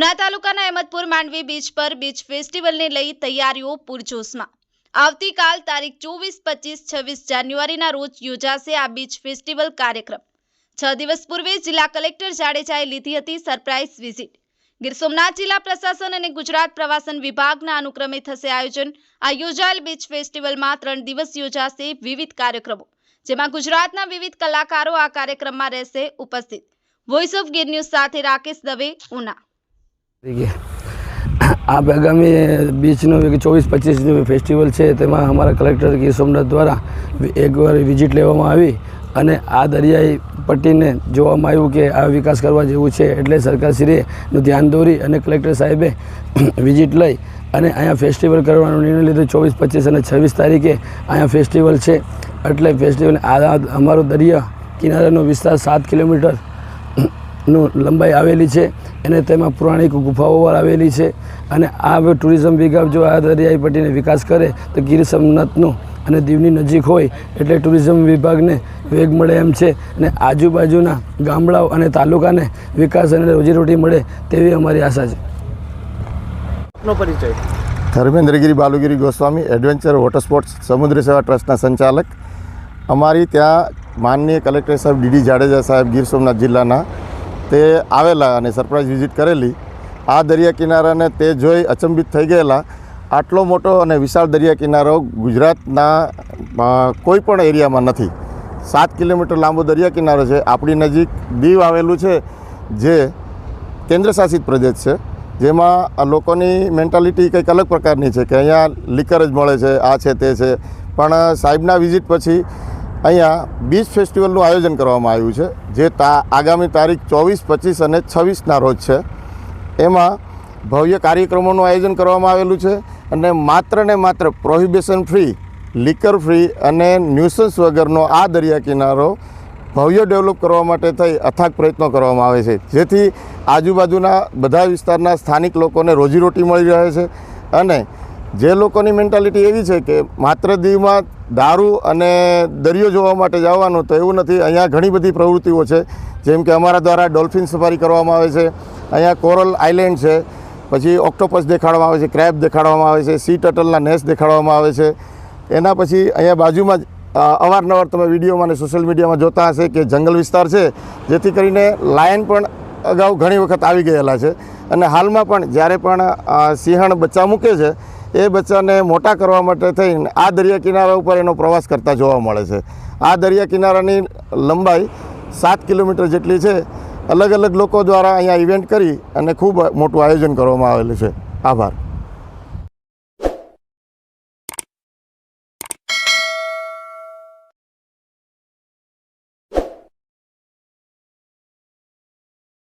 ઉના તાલુકાના અહેમદપુર માંડવી બીચ પર બીચ ફેસ્ટિવલને લઈ તૈયારીઓ પૂરજોશમાં। આવતીકાલ તારીખ 24, 25, 26 જાન્યુઆરીના રોજ યોજાશે આ બીચ ફેસ્ટિવલ કાર્યક્રમ। 6 દિવસ પૂર્વે જિલ્લા કલેક્ટર જાડેજાએ લીધી હતી સરપ્રાઇઝ વિઝિટ। ગીર સોમનાથ જિલ્લા પ્રશાસન અને ગુજરાત પ્રવાસન વિભાગના અનુક્રમે થશે આયોજન। આ યોજાયેલ બીચ ફેસ્ટિવલમાં 3 દિવસ યોજાશે વિવિધ કાર્યક્રમો, જેમાં ગુજરાતના વિવિધ કલાકારો આ કાર્યક્રમમાં રહેશે ઉપસ્થિત। વોઇસ ઓફ ગીર ન્યૂઝ સાથે રાકેશ દવે, ઉના। आप आगामी बीचनो 24-25 फेस्टिवल है तेमां अमरा कलेक्टर गीर सोमनाथ द्वारा एक बार विजिट लेवामां आवी अने आ दरियाई पट्टी ने जोवामां आव्युं के आ विकास करवा जेवुं छे एटले सरकारश्रीनुं ध्यान दोरी अने कलेक्टर साहेबे विजिट लई अने अहींया फेस्टिवल करवानो निर्णय लीधो। 24, 25 અને 26 तारीखे अहींया फेस्टिवल है एटले फेस्टिवल अमारो दरिया किनारानो विस्तार 7 किलोमीटर लंबाई आवेली है अने तेमां पुराणिक गुफाओं आवेली है अने आ टूरिज्म विभाग जो आ दरियाई पट्टीने विकास करे तो गीर सोमनाथनो अने दीवनी नजीक होय एटले टूरिज्म विभाग ने वेग मळे एम छे अने आजूबाजूना गामडाओ अने तालुकाने विकास अने रोजीरोटी मळे तेवी अमारी आशा छे। नो परिचय धर्मेन्द्रगिरी बालुगिरी गोस्वामी एडवेन्चर वॉटर स्पोर्ट्स समुद्री सेवा ट्रस्टना संचालक। अमारी त्या माननीय कलेक्टर साहेब डी जाडेजा साहेब गीर सोमनाथ जिल्लाना ते आवेला अने सरप्राइज विजिट करेली। आ दरिया किनाराने ते जोई अचंबित थई गयेला। आटलो मोटो अने विशाल दरिया किनारो गुजरातना कोईपण एरियामां नथी। 7 किलोमीटर लांबो दरिया किनारो छे। आपणी नजीक दीव आवेलुं छे जे केन्द्रशासित प्रदेश छे, जेमां लोकोनी मेंटालिटी कंईक अलग प्रकारनी छे के अहींया लिकर ज मळे छे, आ छे ते छे। पण साहेबना विजिट पछी अहींया बीच फेस्टिवलનું आयोजन કરવામાં આવ્યું છે જે આગામી તારીખ 24, 25 અને 26ના રોજ છે। એમાં ભવ્ય કાર્યક્રમોનું આયોજન કરવામાં આવેલું છે અને માત્ર ને માત્ર પ્રોહિબિશન ફ્રી, લિકર ફ્રી અને ન્યુસન્સ વગરનો આ દરિયા કિનારો ભવ્ય ડેવલપ કરવા માટે થઈ અથાગ પ્રયત્નો કરવામાં આવે છે, જેથી આજુબાજુના બધા વિસ્તારના સ્થાનિક લોકોને રોજીરોટી મળી રહે છે। અને જે લોકોની મેન્ટાલિટી એવી છે કે માત્ર દીવમાં દારૂ અને દરિયો જોવા માટે જવાનું, તો એવું નથી। અહીંયા ઘણી બધી પ્રવૃત્તિઓ છે, જેમ કે અમારા દ્વારા ડોલ્ફિન સફારી કરવામાં આવે છે, અહીંયા કોરલ આઇલેન્ડ છે, પછી ઓક્ટોપસ દેખાડવામાં આવે છે, ક્રેબ દેખાડવામાં આવે છે, સી ટર્ટલના નેસ્ટ દેખાડવામાં આવે છે। એના પછી અહીંયા બાજુમાં જ અવારનવાર તમે વિડીયોમાં અને સોશિયલ મીડિયામાં જોતા હશે કે જંગલ વિસ્તાર છે, જેથી કરીને લાયન પણ અગાઉ ઘણી વખત આવી ગયેલા છે। અને હાલમાં પણ જ્યારે પણ સિંહણ બચ્ચા મૂકે છે એ બચ્ચાને મોટા કરવા માટે થઈને આ દરિયા કિનારા ઉપર એનો પ્રવાસ કરતા જોવા મળે છે। આ દરિયા કિનારાની લંબાઈ 7 કિલોમીટર જેટલી છે। અલગ અલગ લોકો દ્વારા અહીંયા ઇવેન્ટ કરી અને ખૂબ મોટું આયોજન કરવામાં આવેલું છે। આભાર।